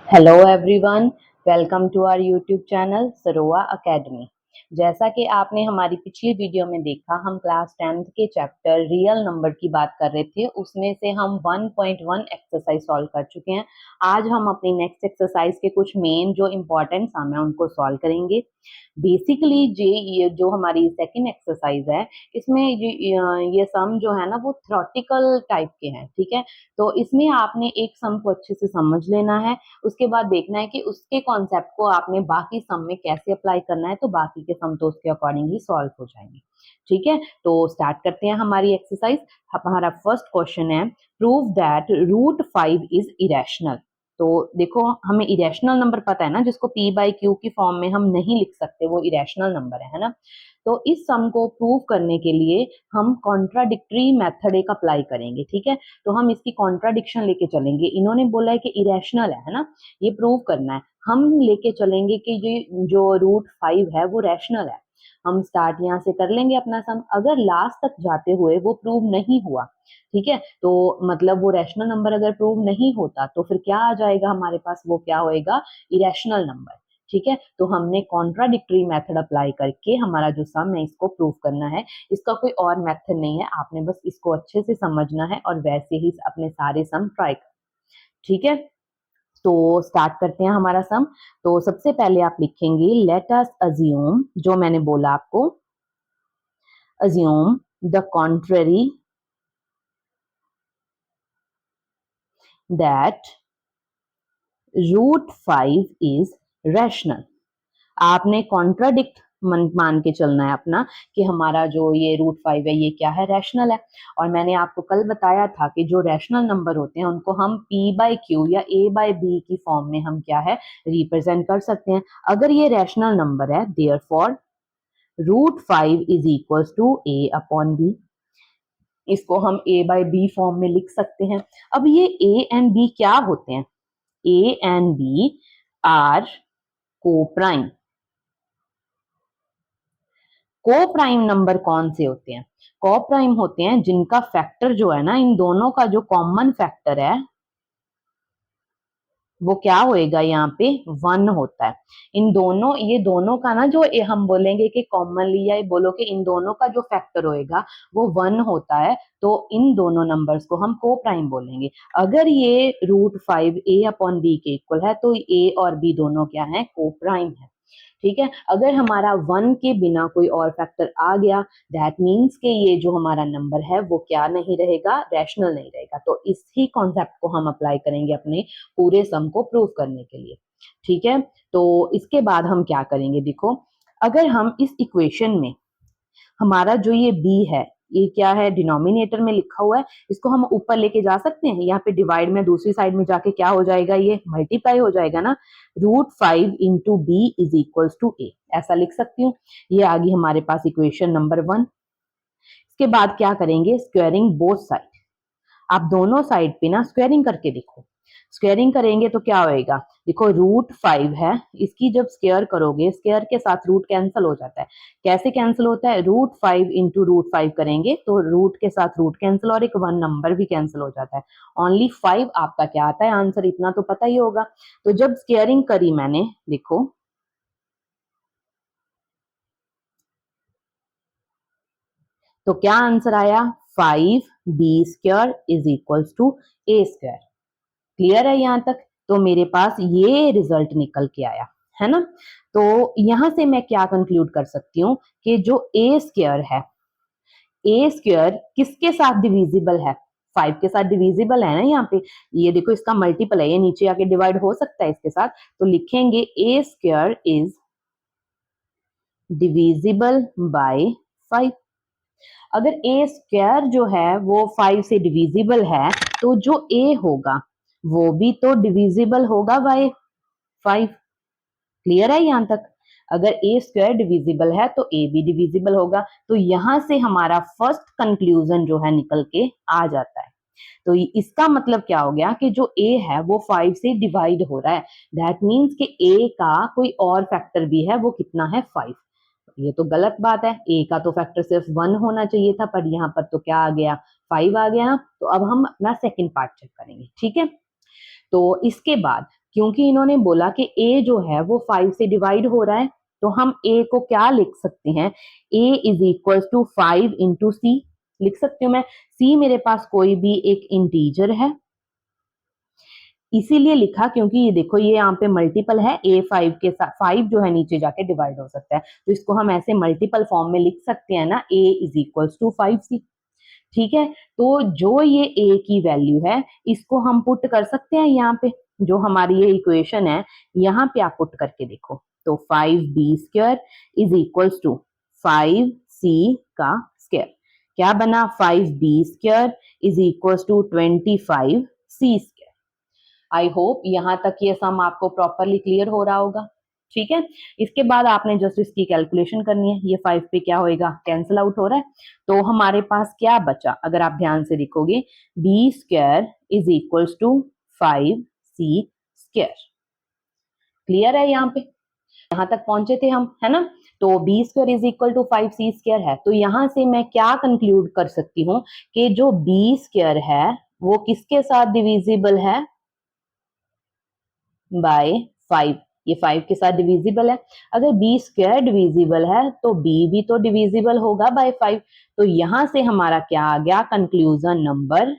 Hello everyone, welcome to our YouTube channel Sarova Academy. जैसा कि आपने हमारी पिछली वीडियो में देखा, हम क्लास 10th के चैप्टर रियल नंबर की बात कर रहे थे। उसमें से हम 1.1 एक्सरसाइज सॉल्व कर चुके हैं। आज हम अपनी नेक्स्ट एक्सरसाइज के कुछ मेन जो इम्पोर्टेंट सम है उनको सॉल्व करेंगे। बेसिकली ये जो हमारी सेकंड एक्सरसाइज है, इसमें ये सम जो है ना वो थ्योरेटिकल टाइप के हैं, ठीक है। तो इसमें आपने एक सम को अच्छे से समझ लेना है, उसके बाद देखना है कि उसके कॉन्सेप्ट को आपने बाकी सम में कैसे अप्लाई करना है, तो बाकी के सम तो उसके अकॉर्डिंगली सॉल्व हो जाएंगे। ठीक है, तो स्टार्ट करते हैं हमारी एक्सरसाइज। हमारा फर्स्ट क्वेश्चन है, प्रूव दैट √5 इज इरेशनल। तो देखो, हमें इरेशनल नंबर पता है ना, जिसको p बाई क्यू की फॉर्म में हम नहीं लिख सकते, वो इरेशनल नंबर है ना। तो इस सम को प्रूव करने के लिए हम कॉन्ट्राडिक्टरी मेथड एक अप्लाई करेंगे, ठीक है। तो हम इसकी कॉन्ट्राडिक्शन लेके चलेंगे। इन्होंने बोला है कि इरेशनल है ना, ये प्रूव करना है। हम लेके चलेंगे कि ये जो √5 है वो रैशनल है। हम स्टार्ट यहाँ से कर लेंगे अपना सम। अगर लास्ट तक जाते हुए वो प्रूव नहीं हुआ, ठीक है, तो मतलब वो रैशनल नंबर अगर प्रूव नहीं होता तो फिर क्या आ जाएगा हमारे पास, वो क्या होएगा, इरेशनल नंबर। ठीक है, तो हमने कॉन्ट्राडिक्टरी मेथड अप्लाई करके हमारा जो सम है इसको प्रूव करना है। इसका कोई और मेथड नहीं है, आपने बस इसको अच्छे से समझना है और वैसे ही अपने सारे सम ट्राई कर। ठीक है, तो स्टार्ट करते हैं हमारा सम। तो सबसे पहले आप लिखेंगे, लेट अस अज्यूम, जो मैंने बोला आपको, assume the contrary that √5 is rational. आपने कॉन्ट्राडिक्ट मान के चलना है अपना कि हमारा जो ये √5 है ये क्या है, रैशनल है। और मैंने आपको कल बताया था कि जो रैशनल नंबर होते हैं उनको हम p बाई क्यू या a बाई बी की फॉर्म में हम क्या है, रिप्रेजेंट कर सकते हैं। अगर ये रैशनल नंबर है, therefore √5 is equals to a upon b। इसको हम a बाई बी फॉर्म में लिख सकते हैं। अब ये a एंड b क्या होते हैं? a एंड b आर को प्राइम। को प्राइम नंबर कौन से होते हैं? को प्राइम होते हैं जिनका फैक्टर जो है ना, इन दोनों का जो कॉमन फैक्टर है वो क्या होएगा, यहाँ पे 1 होता है। इन दोनों, ये दोनों का ना जो हम बोलेंगे कि कॉमनली, या बोलो कि इन दोनों का जो फैक्टर होएगा वो 1 होता है, तो इन दोनों नंबर्स को हम को प्राइम बोलेंगे। अगर ये √5 a अपॉन बी के इक्वल है तो a और b दोनों क्या है, को प्राइम है। ठीक है, अगर हमारा 1 के बिना कोई और फैक्टर आ गया, दैट मीन्स कि ये जो हमारा नंबर है वो क्या नहीं रहेगा, रैशनल नहीं रहेगा। तो इसी कॉन्सेप्ट को हम अप्लाई करेंगे अपने पूरे सम को प्रूव करने के लिए। ठीक है, तो इसके बाद हम क्या करेंगे, देखो, अगर हम इस इक्वेशन में हमारा जो ये b है, ये क्या है, डिनोमिनेटर में लिखा हुआ है, इसको हम ऊपर लेके जा सकते हैं। यहाँ पे डिवाइड में दूसरी साइड में जाके क्या हो जाएगा, ये मल्टीप्लाई हो जाएगा ना। √5 into B is equals to a, ऐसा लिख सकती हूँ। ये आ गई हमारे पास इक्वेशन नंबर 1। इसके बाद क्या करेंगे, स्क्वायरिंग बोथ साइड। आप दोनों साइड पे ना स्क्वायरिंग करके देखो। स्क्वायरिंग करेंगे तो क्या होएगा, देखो √5 है, इसकी जब स्क्वायर करोगे, स्क्वायर के साथ रूट कैंसिल हो जाता है। कैसे कैंसिल होता है, √5 इंटू √5 करेंगे तो रूट के साथ रूट कैंसिल और एक 1 नंबर भी कैंसिल हो जाता है। ओनली 5 आपका क्या आता है आंसर, इतना तो पता ही होगा। तो जब स्क्वायरिंग करी मैंने, देखो, तो क्या आंसर आया, 5b² is equals to a²। Clear है यहाँ तक? तो मेरे पास ये रिजल्ट निकल के आया है ना। तो यहां से मैं क्या कंक्लूड कर सकती हूँ कि जो a² है, a² किसके साथ डिविजिबल है, 5 के साथ डिविजिबल है ना। यहाँ पे ये देखो, इसका मल्टीपल है, ये नीचे आके डिवाइड हो सकता है इसके साथ। तो लिखेंगे a² इज डिविजिबल बाय 5। अगर a² जो है वो 5 से डिविजिबल है, तो जो a होगा वो भी तो डिविजिबल होगा बाय 5। क्लियर है यहाँ तक? अगर a² डिविजिबल है तो a भी डिविजिबल होगा। तो यहां से हमारा फर्स्ट कंक्लूजन जो है निकल के आ जाता है। तो इसका मतलब क्या हो गया कि जो a है वो 5 से डिवाइड हो रहा है। दैट मीन्स कि a का कोई और फैक्टर भी है, वो कितना है, 5। ये तो गलत बात है, a का तो फैक्टर सिर्फ 1 होना चाहिए था, पर यहाँ पर तो क्या आ गया, 5 आ गया ना। तो अब हम अपना सेकंड पार्ट चेक करेंगे। ठीक है, तो इसके बाद क्योंकि इन्होंने बोला कि a जो है वो 5 से डिवाइड हो रहा है, तो हम a को क्या लिख सकते हैं, a is equal to 5 into c लिख सकती हूँ मैं। c मेरे पास कोई भी एक इंटीजर है, इसीलिए लिखा क्योंकि ये देखो ये यहाँ पे मल्टीपल है, a 5 के साथ 5 जो है नीचे जाके डिवाइड हो सकता है, तो इसको हम ऐसे मल्टीपल फॉर्म में लिख सकते हैं ना, a is equal to 5c। ठीक है, तो जो ये a की वैल्यू है इसको हम पुट कर सकते हैं यहाँ पे, जो हमारी ये इक्वेशन है यहाँ पे आप पुट करके देखो, तो 5b² is equal to 5c का स्क्वायर, क्या बना 5b² is equal to 25c²। I hope यहाँ तक ये सम आपको प्रॉपरली क्लियर हो रहा होगा। ठीक है, इसके बाद आपने जस्ट इसकी कैलकुलेशन करनी है, ये 5 पे क्या होएगा, कैंसिल आउट हो रहा है, तो हमारे पास क्या बचा, अगर आप ध्यान से देखोगे b² is equal to 5c²। Clear है यहाँ पे, यहाँ तक पहुंचे थे हम, है ना। तो b² is equal to 5c² है, तो यहां से मैं क्या कंक्लूड कर सकती हूँ कि जो b² है वो किसके साथ डिविजिबल है, बाय 5। ये 5 के साथ डिविजिबल है, अगर b² डिविजिबल है तो b भी तो डिविजिबल होगा बाय 5। तो यहां से हमारा क्या आ गया, कंक्लूजन नंबर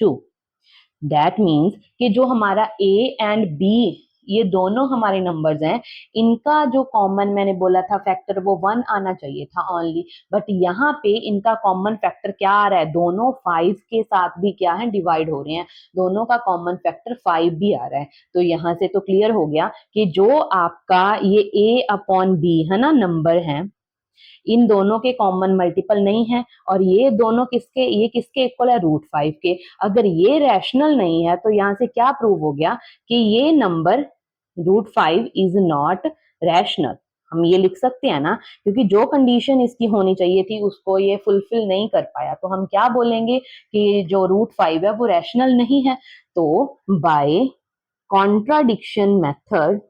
2। दैट मीन्स कि जो हमारा a एंड b ये दोनों हमारे नंबर्स हैं, इनका जो कॉमन मैंने बोला था फैक्टर वो 1 आना चाहिए था ओनली, बट यहाँ पे इनका कॉमन फैक्टर क्या आ रहा है, दोनों 5 के साथ भी क्या है डिवाइड हो रहे हैं, दोनों का कॉमन फैक्टर 5 भी आ रहा है। तो यहाँ से तो क्लियर हो गया कि जो आपका ये a/b है ना नंबर है, इन दोनों के कॉमन मल्टीपल नहीं है, और ये किसके इक्वल है, √5 के। अगर ये रैशनल नहीं है तो यहाँ से क्या प्रूव हो गया कि ये नंबर √5 इज नॉट रैशनल। हम ये लिख सकते हैं ना, क्योंकि जो कंडीशन इसकी होनी चाहिए थी उसको ये फुलफिल नहीं कर पाया, तो हम क्या बोलेंगे कि जो √5 है वो रैशनल नहीं है। तो बाय कॉन्ट्राडिक्शन मेथड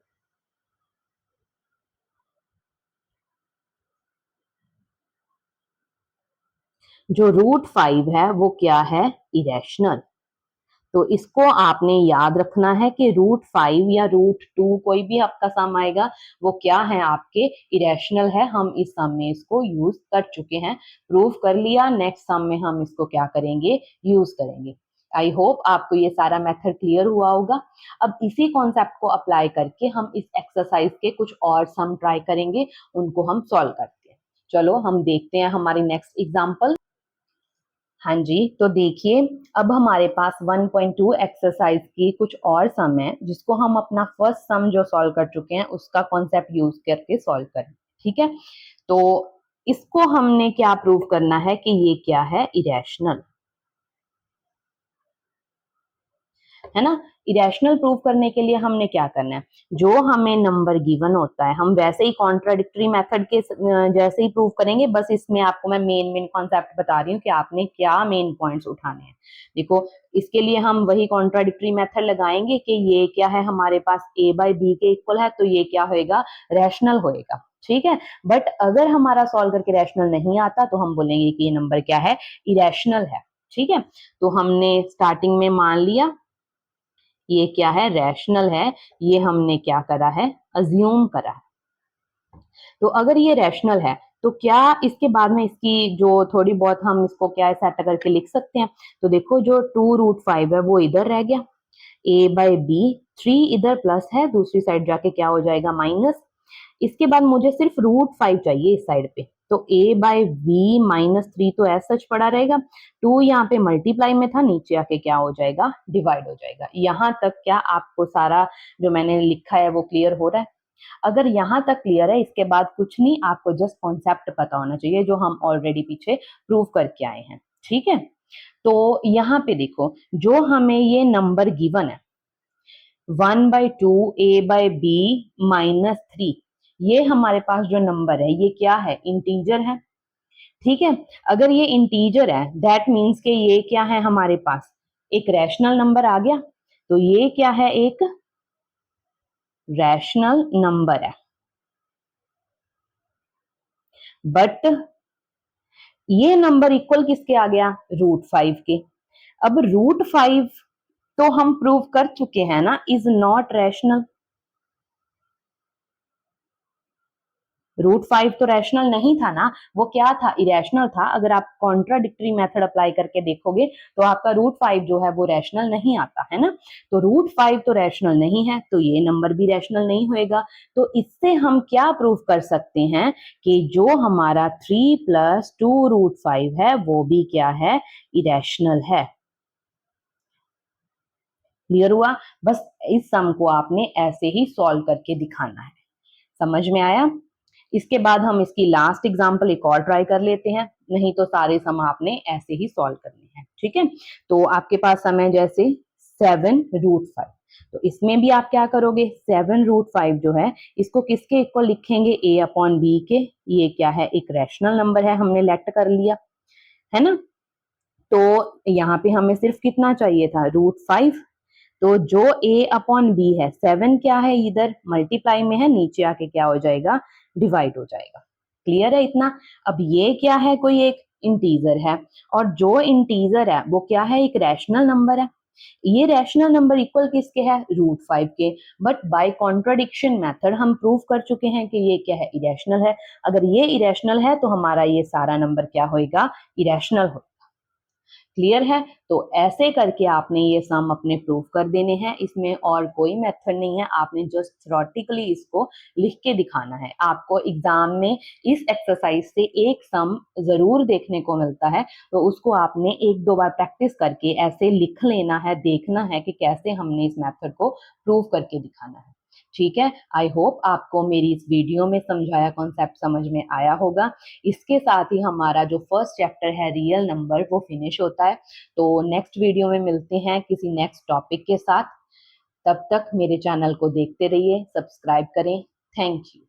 जो √5 है वो क्या है, इरेशनल। तो इसको आपने याद रखना है कि √5 या √2 कोई भी आपका सम आएगा वो क्या है, आपके इरेशनल है। हम इस सम में इसको यूज कर चुके हैं, प्रूव कर लिया, नेक्स्ट सम में हम इसको क्या करेंगे, यूज करेंगे। आई होप आपको ये सारा मेथड क्लियर हुआ होगा। अब इसी कॉन्सेप्ट को अप्लाई करके हम इस एक्सरसाइज के कुछ और सम ट्राई करेंगे, उनको हम सॉल्व करते हैं। चलो हम देखते हैं हमारी नेक्स्ट एग्जाम्पल। हाँ जी, तो देखिए अब हमारे पास 1.2 एक्सरसाइज की कुछ और सम है, जिसको हम अपना फर्स्ट सम जो सॉल्व कर चुके हैं उसका कॉन्सेप्ट यूज करके सॉल्व करें। ठीक है, तो इसको हमने क्या प्रूव करना है कि ये क्या है, इरेशनल है ना। इरेशनल प्रूव करने के लिए हमने क्या करना है, जो हमें नंबर गिवन होता है हम वैसे ही कॉन्ट्राडिक्टरी मेथड के जैसे ही प्रूव करेंगे, बस इसमें आपको मैं मेन कॉन्सेप्ट बता रही हूँ कि आपने क्या मेन पॉइंट्स उठाने हैं। देखो इसके लिए हम वही कॉन्ट्राडिक्टरी मेथड लगाएंगे कि ये क्या है, हमारे पास a/b के इक्वल है, तो ये क्या होएगा, रैशनल होएगा। ठीक है, बट अगर हमारा सॉल्व करके रैशनल नहीं आता तो हम बोलेंगे कि ये नंबर क्या है, इरेशनल है। ठीक है, तो हमने स्टार्टिंग में मान लिया ये क्या है, रैशनल है, ये हमने क्या करा है, अज्यूम करा है। तो अगर ये रैशनल है तो क्या इसके बाद में इसकी जो थोड़ी बहुत हम इसको क्या सेट करके लिख सकते हैं, तो देखो जो 2√5 है वो इधर रह गया, a/b 3 इधर प्लस है, दूसरी साइड जाके क्या हो जाएगा, माइनस। इसके बाद मुझे सिर्फ √5 चाहिए इस साइड पे, तो a/b-3 तो ऐसा सच पड़ा रहेगा, 2 यहाँ पे मल्टीप्लाई में था, नीचे आके क्या हो जाएगा, डिवाइड हो जाएगा। यहाँ तक क्या आपको सारा जो मैंने लिखा है वो क्लियर हो रहा है। अगर यहाँ तक क्लियर है, इसके बाद कुछ नहीं, आपको जस्ट कॉन्सेप्ट पता होना चाहिए जो हम ऑलरेडी पीछे प्रूव करके आए हैं। ठीक है, तो यहाँ पे देखो जो हमें ये नंबर गिवन है 1/2 a/b-3, ये हमारे पास जो नंबर है ये क्या है, इंटीजर है। ठीक है, अगर ये इंटीजर है दैट मीन्स के ये क्या है, हमारे पास एक रैशनल नंबर आ गया, तो ये क्या है, एक रैशनल नंबर है। बट ये नंबर इक्वल किसके आ गया, √5 के। अब √5 तो हम प्रूव कर चुके हैं ना, इज नॉट रैशनल। √5 तो रैशनल नहीं था ना, वो क्या था, इरेशनल था। अगर आप कॉन्ट्राडिक्टरी मेथड अप्लाई करके देखोगे तो आपका √5 जो है वो रैशनल नहीं आता है ना। तो √5 तो रैशनल नहीं है, तो ये नंबर भी रैशनल नहीं होएगा। तो इससे हम क्या प्रूव कर सकते हैं कि जो हमारा 3 + 2√5 है वो भी क्या है, इरेशनल है। क्लियर हुआ? बस इस सम को आपने ऐसे ही सॉल्व करके दिखाना है। समझ में आया? इसके बाद हम इसकी लास्ट एग्जांपल एक और ट्राई कर लेते हैं, नहीं तो सारे सम आपने ऐसे ही सॉल्व करने हैं। ठीक है, तो आपके पास सम है जैसे 7√5। तो इसमें भी आप क्या करोगे, 7√5 जो है इसको किसके इक्वल लिखेंगे, a/b के। ये क्या है, एक रैशनल नंबर है, हमने लेट कर लिया है ना। तो यहाँ पे हमें सिर्फ कितना चाहिए था, √5। तो जो a/b है, 7 क्या है, इधर मल्टीप्लाई में है, नीचे आके क्या हो जाएगा, डिवाइड हो जाएगा। क्लियर है इतना? अब ये क्या है, कोई एक इंटीजर है, और जो इंटीजर है वो क्या है, एक रैशनल नंबर है। ये रैशनल नंबर इक्वल किसके है, √5 के। बट बाय कॉन्ट्राडिक्शन मेथड हम प्रूव कर चुके हैं कि ये क्या है, इरेशनल है। अगर ये इरेशनल है तो हमारा ये सारा नंबर क्या होएगा, इरेशनल हो। क्लियर है? तो ऐसे करके आपने ये सम अपने प्रूव कर देने हैं, इसमें और कोई मेथड नहीं है, आपने जस्ट थ्योरेटिकली इसको लिख के दिखाना है। आपको एग्जाम में इस एक्सरसाइज से एक सम जरूर देखने को मिलता है, तो उसको आपने 1-2 बार प्रैक्टिस करके ऐसे लिख लेना है, देखना है कि कैसे हमने इस मेथड को प्रूव करके दिखाना है। ठीक है, आई होप आपको मेरी इस वीडियो में समझाया कॉन्सेप्ट समझ में आया होगा। इसके साथ ही हमारा जो फर्स्ट चैप्टर है रियल नंबर वो फिनिश होता है। तो नेक्स्ट वीडियो में मिलते हैं किसी नेक्स्ट टॉपिक के साथ। तब तक मेरे चैनल को देखते रहिए, सब्सक्राइब करें। Thank you.